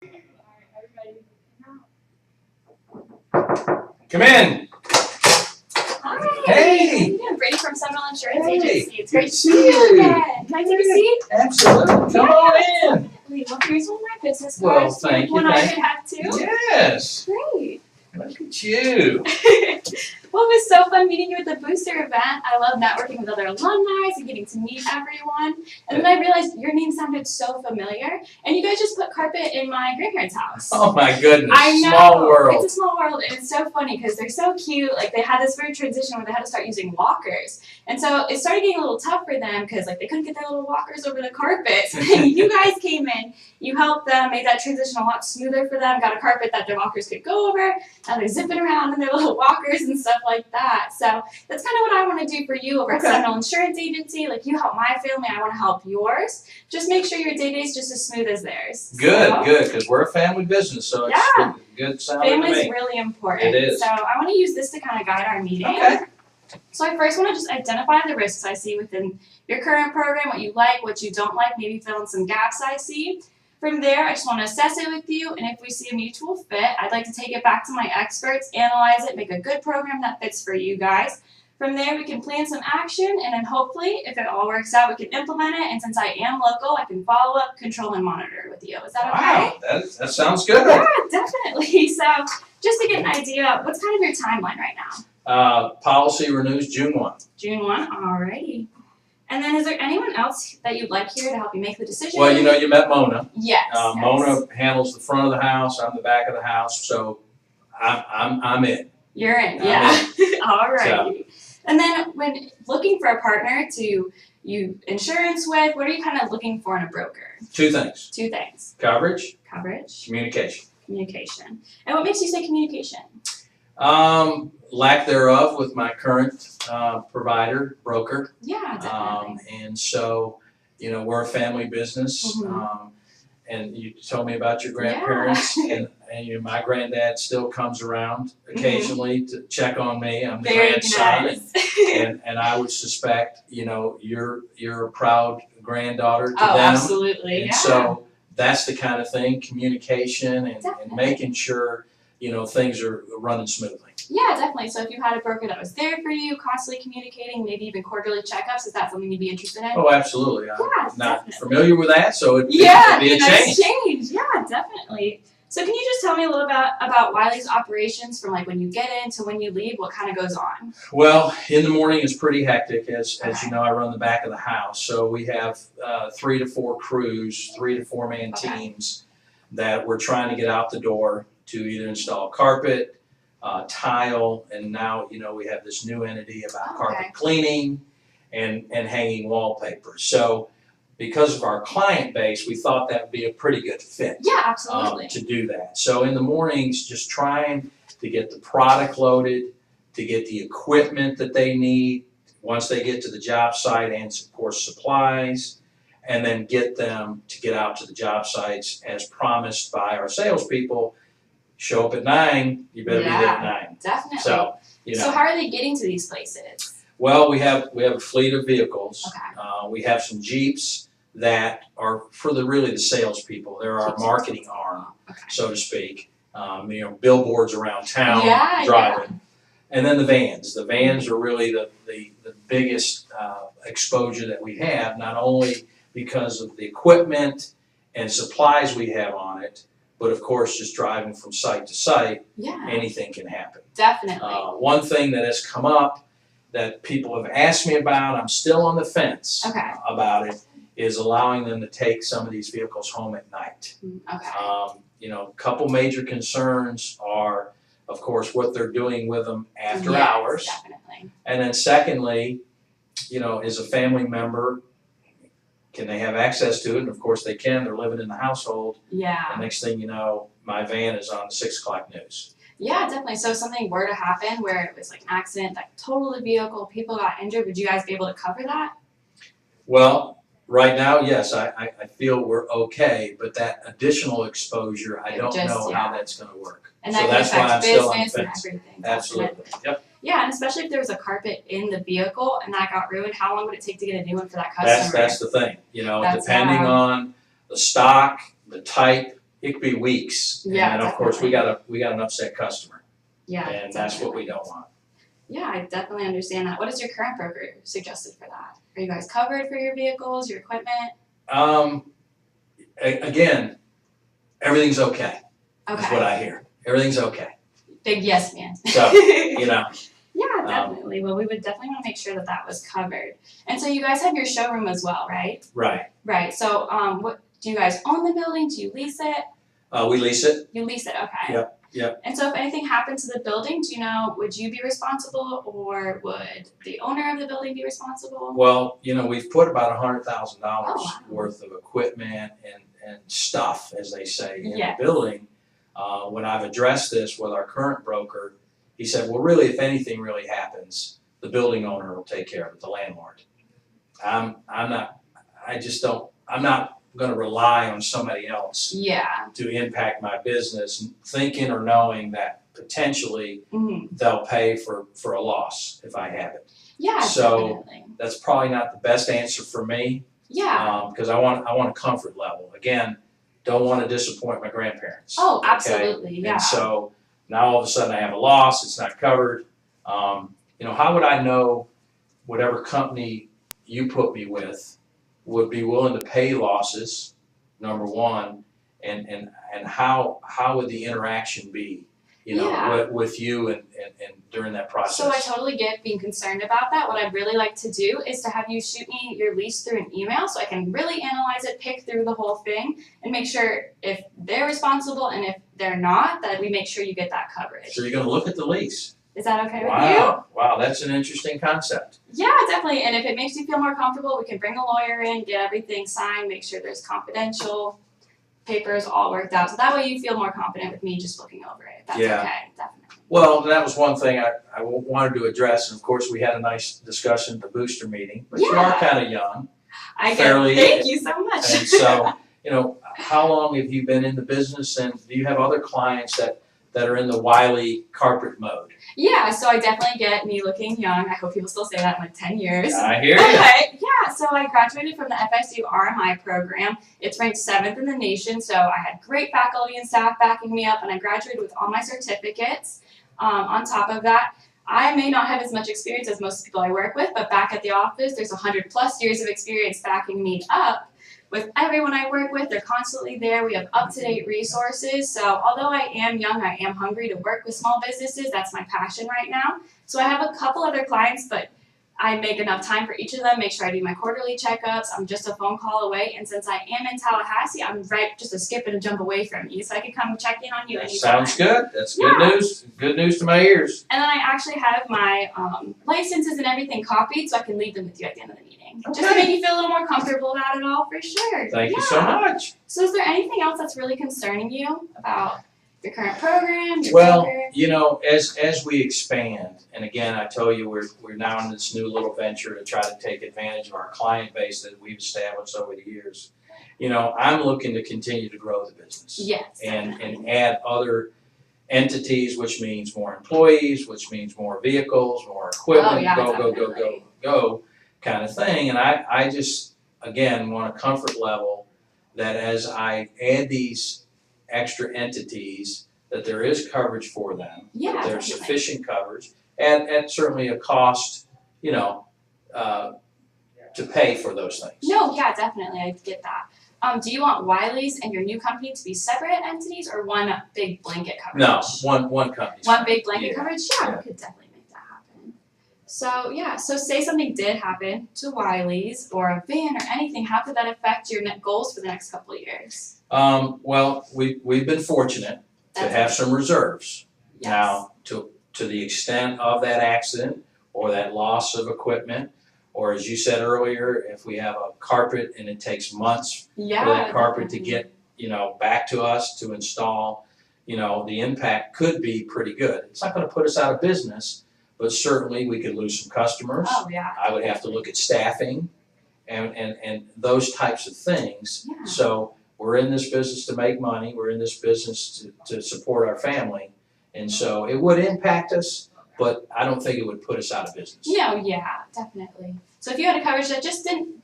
Come in. Hi. Hey. I'm Brady from Seminole Insurance Hey. Agency. It's Good great to to see see you you. again. Can I take a seat? Absolutely. Come on in. Definitely. Well, here's one of my business Well, cards. thank you, One I thank could have too. Yes. Great. Look at you. Well, it was so fun meeting you at the Booster event. I love networking with other alumni and getting to meet everyone. And then I realized your name sounded so familiar. And you guys just put carpet in my grandparents' house. Oh my goodness. I know. Small world. It's a small world, and it's so funny because they're so cute. Like, they had this weird transition where they had to start using walkers. And so it started getting a little tough for them because, like, they couldn't get their little walkers over the carpet. So then you guys came in, you helped them, made that transition a lot smoother for them, got a carpet that their walkers could go over. Now they're zipping around in their little walkers and stuff like that. So that's kind of what I want to do for you over at Seminole Insurance Agency. Like, you help my family, I want to help yours. Just make sure your day-to-day is just as smooth as theirs. Good, So, good, because we're a family business, so it's Yeah. good sounding to Family's me. really important. It is. So I want to use this to kind of guide our meeting. Okay. So I first want to just identify the risks I see within your current program, what you like, what you don't like, maybe fill in some gaps I see. From there, I just want to assess it with you, and if we see a mutual fit, I'd like to take it back to my experts, analyze it, make a good program that fits for you guys. From there, we can plan some action, and then hopefully, if it all works out, we can implement it, and since I am local, I can follow up, control, and monitor with you. Is that okay? Wow, that sounds good. Yeah, definitely. So just to get an idea, what's kind of your timeline right now? Policy renews June 1. June 1? Alrighty. And then is there anyone else that you'd like here to help you make the decision? Well, you know, you met Mona. Yes. Yes. Mona handles the front of the house, I'm the back of the house, so I'm in. You're in, I'm yeah. in. Alrighty. And then when looking for a partner to you insurance with, what are you kind of looking for in a broker? Two things: Two things. coverage, Coverage, communication. communication. And what makes you say communication? Lack thereof with my current provider, broker. Yeah, definitely. And so, you know, we're a family business. Mhm. And you told me about your grandparents, and you know, my granddad still comes around occasionally to check on me. I'm the Very grandson, nice. and I would suspect, you know, you're a proud granddaughter to Oh, them. absolutely. And Yeah. so that's the kind of thing, communication and Definitely. making sure, you know, things are running smoothly. Yeah, definitely. So if you had a broker that was there for you, constantly communicating, maybe even quarterly checkups, is that something you'd be interested in? Oh, absolutely. I'm Yeah, not definitely. familiar with that, so it'd be Yeah, a nice change. change. Yeah, definitely. So can you just tell me a little bit about Wiley's operations from like when you get in to when you leave? What kind of goes on? Well, in the morning is pretty hectic. As Okay. you know, I run the back of the house, so we have 3 to 4 crews, 3 to 4 man Okay. teams that we're trying to get out the door to either install carpet, tile, and now, you know, we have this new entity about Okay. carpet cleaning and hanging wallpaper. So because of our client base, we thought that would be a pretty good fit Yeah, absolutely. to do that. So in the mornings, just trying to get the product loaded, to get the equipment that they need once they get to the job site, and of course supplies, and then get them to get out to the job sites as promised by our salespeople. Show up at 9, you better be there at 9. Definitely. So, you know. So how are they getting to these places? Well, we have a fleet of vehicles. Okay. We have some Jeeps that are for really the salespeople. They're our marketing arm, Okay. so to speak. You know, billboards around town, Yeah, driving. And then the vans. The vans are really the biggest exposure that we have, not only because of the equipment and supplies we have on it, but of course just driving from site to site, Yeah. anything can happen. Definitely. One thing that has come up that people have asked me about, I'm still on the fence Okay. about it, is allowing them to take some of these vehicles home at night. Okay. You know, a couple major concerns are, of course, what they're doing with them after Yes, hours. Definitely. And then secondly, you know, as a family member, can they have access to it? And of course they can, they're living in the household. Yeah. And next thing you know, my van is on the 6 o'clock news. Yeah, definitely. So if something were to happen where it was like an accident that totaled the vehicle, people got injured, would you guys be able to cover that? Well, right now, yes, I feel we're okay, but that additional exposure, I don't know how that's gonna work. And So that that's can why I'm affect still on the business and fence. everything. Absolutely, yep. Yeah, and especially if there was a carpet in the vehicle and that got ruined, how long would it take to get a new one for that customer? That's the thing, you know, That's- depending yeah. on the stock, the type, it could be weeks. Yeah, and then of course we definitely. got an upset customer, Yeah, and that's what we definitely. don't want. Yeah, I definitely understand that. What is your current broker suggested for that? Are you guys covered for your vehicles, your equipment? Um, again, everything's okay. Is what Okay. I hear. Everything's okay. Big yes man. So, you know, Yeah, definitely. Well, we would definitely want to make sure that that was covered. And so you guys have your showroom as well, right? right. Right. So, what do you guys own the building? Do you lease it? We lease it. You lease it, okay. Yep. And so if anything happened to the building, do you know, would you be responsible or would the owner of the building be responsible? Well, we've put about $100,000 Oh, wow. worth of equipment and stuff, as they say, in Yes. the building. When I've addressed this with our current broker, he said, well, really, if anything really happens, the building owner will take care of it, the landlord. I'm not going to rely on somebody else Yeah. to impact my business, thinking or knowing that potentially Mm-hmm. they'll pay for a loss if I have it. Yeah, So definitely. that's probably not the best answer for me, Yeah. because I want a comfort level. Again, don't want to disappoint my grandparents. Oh, okay? absolutely. Yeah. And so now all of a sudden I have a loss. It's not covered. How would I know whatever company you put me with would be willing to pay losses? Number one, and how would the interaction be? Yeah. With you and during that process. So I totally get being concerned about that. What I'd really like to do is to have you shoot me your lease through an email so I can really analyze it, pick through the whole thing, and make sure if they're responsible and if they're not, that we make sure you get that coverage. So you're going to look at the lease. Is that okay with you? Wow, that's an interesting concept. Yeah, definitely. And if it makes you feel more comfortable, we can bring a lawyer in, get everything signed, make sure there's confidential papers all worked out. So that way you feel more confident with me just looking over it. That's Yeah. okay, definitely. Well, that was one thing I wanted to address, and of course we had a nice discussion at the booster meeting. But you are kind of young, Thank you so much. and so how long have you been in the business, and do you have other clients that are in the Wiley carpet mode? Yeah, so I definitely get me looking young. I hope people still say that in like 10 years. I hear you. Okay, yeah, so I graduated from the FSU RMI program. It's ranked 7th in the nation, so I had great faculty and staff backing me up, and I graduated with all my certificates. On top of that, I may not have as much experience as most people I work with, but back at the office, there's 100 plus years of experience backing me up. With everyone I work with, they're constantly there. We have up-to-date resources. So although I am young, I am hungry to work with small businesses. That's my passion right now. So I have a couple other clients, but I make enough time for each of them, make sure I do my quarterly checkups. I'm just a phone call away. And since I am in Tallahassee, I'm right just a skip and a jump away from you. So I can come check in on you anytime. Sounds good. That's good news. Good news to my ears. And then I actually have my licenses and everything copied so I can leave them with you at the end of the meeting. Okay. Just to make you feel a little more comfortable about it all, for sure. Thank you so much. So is there anything else that's really concerning you about your current program, your Well, broker? as we expand, and again, I tell you, we're now in this new little venture to try to take advantage of our client base that we've established over the years. I'm looking to continue to grow the business. Yes. And add other entities, which means more employees, which means more vehicles, more equipment, Oh, yeah, go kind of thing. And I just, again, want a comfort level that as I add these extra entities, that there is coverage for them, Yeah, that there's definitely. sufficient coverage, and certainly a cost, to pay for those things. No, yeah, definitely. I get that. Do you want Wiley's and your new company to be separate entities or one big blanket coverage? No, one company. One big blanket Yeah. coverage? Yeah, Yeah. we could definitely make that happen. So, yeah, so say something did happen to Wiley's or a van or anything, how could that affect your net goals for the next couple of years? Well, we've been fortunate to have some reserves. Yes. Now, to the extent of that accident or that loss of equipment, or as you said earlier, if we have a carpet and it takes months Yeah, for that carpet to definitely. get, back to us to install, the impact could be pretty good. It's not going to put us out of business, but certainly we could lose some customers. Oh, yeah. I would have to look at staffing and those types of things. Yeah. So we're in this business to make money. We're in this business to support our family. And so it would impact us, but I don't think it would put us out of business. No, yeah, definitely. So if you had a coverage that just didn't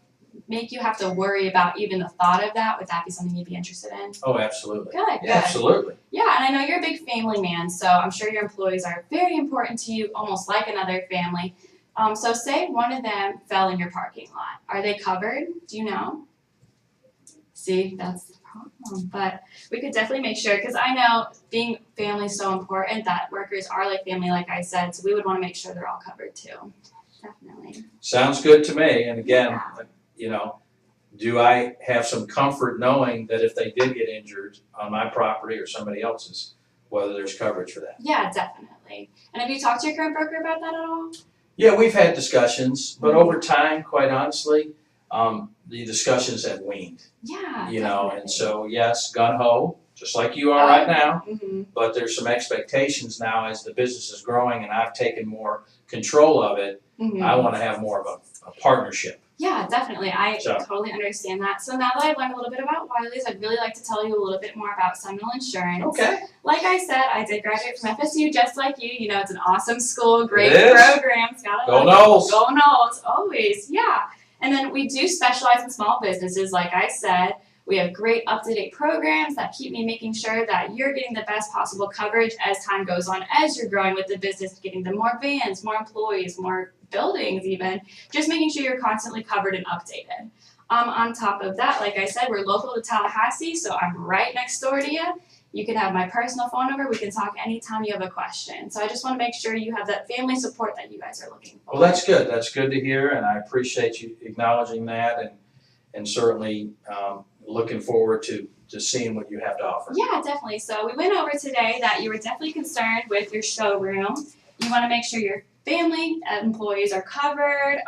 make you have to worry about even the thought of that, would that be something you'd be interested in? Oh, absolutely. Good, Yeah, good. absolutely. Yeah, and I know you're a big family man, so I'm sure your employees are very important to you, almost like another family. So say one of them fell in your parking lot. Are they covered? Do you know? See, that's the problem. But we could definitely make sure, because I know being family is so important that workers are like family, like I said, so we would want to make sure they're all covered too. Definitely. Sounds good to me. And again, Yeah. you know, do I have some comfort knowing that if they did get injured on my property or somebody else's, whether there's coverage for that? Yeah, definitely. And have you talked to your current broker about that at all? Yeah, we've had discussions, but over time, quite honestly, the discussions have waned. Yeah. You know, and definitely. so yes, gun ho, just like you are right now. Mm-hmm. But there's some expectations now as the business is growing and I've taken more control of it. Mm-hmm. I want to have more of a partnership. Yeah, definitely. I So- totally understand that. So now that I've learned a little bit about Wiley's, I'd really like to tell you a little bit more about Seminole Insurance. Okay. Like I said, I did graduate from FSU just like you. You know, it's an awesome school, great It is. programs. Gotta Go love it. Noles. Go Noles, always. Yeah. And then we do specialize in small businesses, like I said. We have great up-to-date programs that keep me making sure that you're getting the best possible coverage as time goes on, as you're growing with the business, getting them more vans, more employees, more buildings even, just making sure you're constantly covered and updated. On top of that, like I said, we're local to Tallahassee, so I'm right next door to you. You can have my personal phone number. We can talk anytime you have a question. So I just want to make sure you have that family support that you guys are looking for. Well, that's good. That's good to hear, and I appreciate you acknowledging that, and certainly looking forward to seeing what you have to offer. Yeah, definitely. So we went over today that you were definitely concerned with your showroom. You want to make sure your family employees are covered.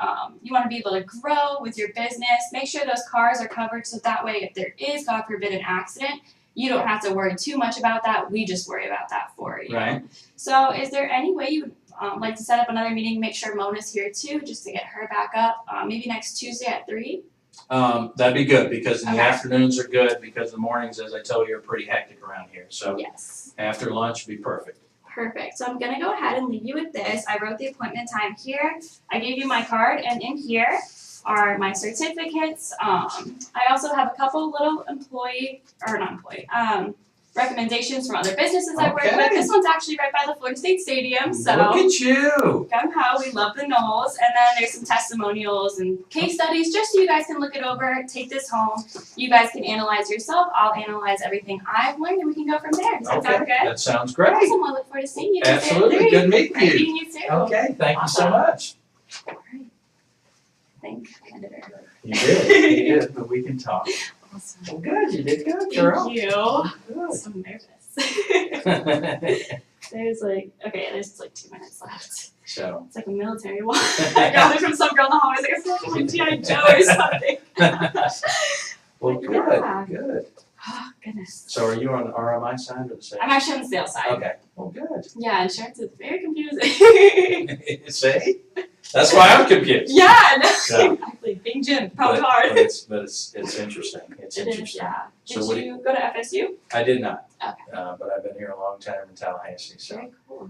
You want to be able to grow with your business. Make sure those cars are covered so that way if there is, God forbid, an accident, you don't have to worry too much about that. We just worry about that for you. Right. So is there any way you would like to set up another meeting, make sure Mona's here too, just to get her back up, maybe next Tuesday at 3? That'd be good because in the Okay. afternoons are good because the mornings, as I told you, are pretty hectic around here. So Yes. after lunch would be perfect. Perfect. So I'm gonna go ahead and leave you with this. I wrote the appointment time here. I gave you my card, and in here are my certificates. I also have a couple little recommendations from other businesses I work with. Okay. This one's actually right by the Florida State Stadium, so Look at you. gung ho, we love the Knowles. And then there's some testimonials and case studies just so you guys can look it over, take this home. You guys can analyze yourself. I'll analyze everything I've learned, and we can go from there. Does that sound good? That sounds great. Awesome. I look forward to seeing you. Tuesday at Absolutely. 3. Good meeting Great you. meeting you too. Okay, thank you so Awesome. much. Thank you, editor. You did, you did, but we can talk. Awesome. Well, good, you did good, girl. Thank you. I'm so nervous. There's like 2 minutes left. So, It's like a military one. I got it from some girl in the hallway. It's like, it's like a G.I. Joe or something. well, Yeah. good. Oh, goodness. So are you on the RMI side or the sales? I'm actually on the sales side. Okay, well, good. Yeah, insurance is very confusing. See? That's why I'm confused. Yeah, no, Yeah. exactly. Being Jim, probably But hard. But it's interesting. It's It is, interesting. yeah. So Did what do you go to FSU? I did not. Okay. But I've been here a long time in Tallahassee, so Very cool.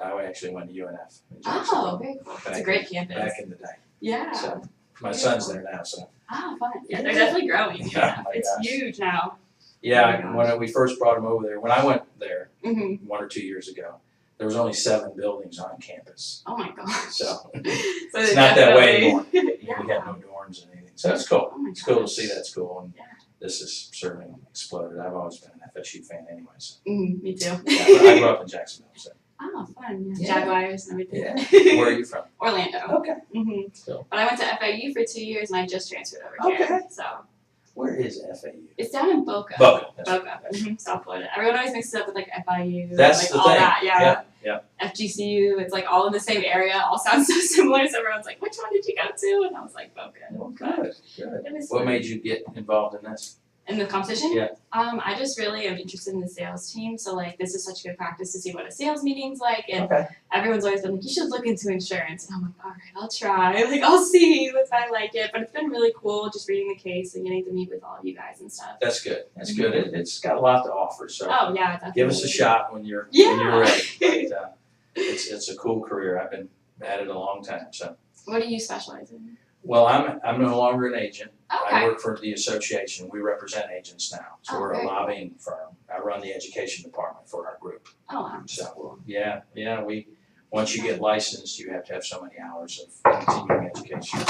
I actually went to UNF. in Oh, Jacksonville very cool. It's a back great in- campus. Back in the day. Yeah. So my Very son's cool. there now, so. Oh, fun. Yeah, they're definitely growing. Yeah, my It's gosh. huge now. Yeah, Oh my when we first brought him over there, when I went there Mm-hmm. 1 or 2 years ago, there was only 7 buildings on campus. Oh my gosh. So It's not that way anymore. Yeah. We had no dorms or anything. So it's cool. Oh my It's cool to gosh. see that school, and Yeah. this has certainly exploded. I've always been an FSU fan anyway, so. Me too. Yeah, I grew up in Jacksonville, so. Oh, fun. Yeah. Jaguars and everything. Yeah. Where are you from? Orlando. Okay. Mm-hmm. Cool. But I went to FIU for 2 years and I just transferred over here. Okay. So Where is FAU? it's down in Boca. Boca. That's Boca. South Florida. Everyone always mixes it up with like FIU. That's like the all thing. that. Yeah. Yeah. FGCU. It's like all in the same area. All sounds so similar. So everyone's like, which one did you go to? And I was like, Boca. Well, good. It was What fun. made you get involved in this? In the competition? Yeah. I just really am interested in the sales team. So like this is such good practice to see what a sales meeting's like, and Okay. everyone's always been like, you should look into insurance. And I'm like, all right, I'll try. Like I'll see if I like it. But it's been really cool just reading the case and getting to meet with all of you guys and stuff. That's good. That's good. It's got a lot to offer, so Oh yeah, definitely. give us a shot when you're Yeah. ready. But it's a cool career. I've been at it a long time, so. What do you specialize in? Well, I'm no longer an agent. I Okay. work for the association. We represent agents now. So Oh, we're a very cool. lobbying firm. I run the education department for our group. Oh, wow. So, yeah, once you get licensed, you have to have so many hours of continuing education.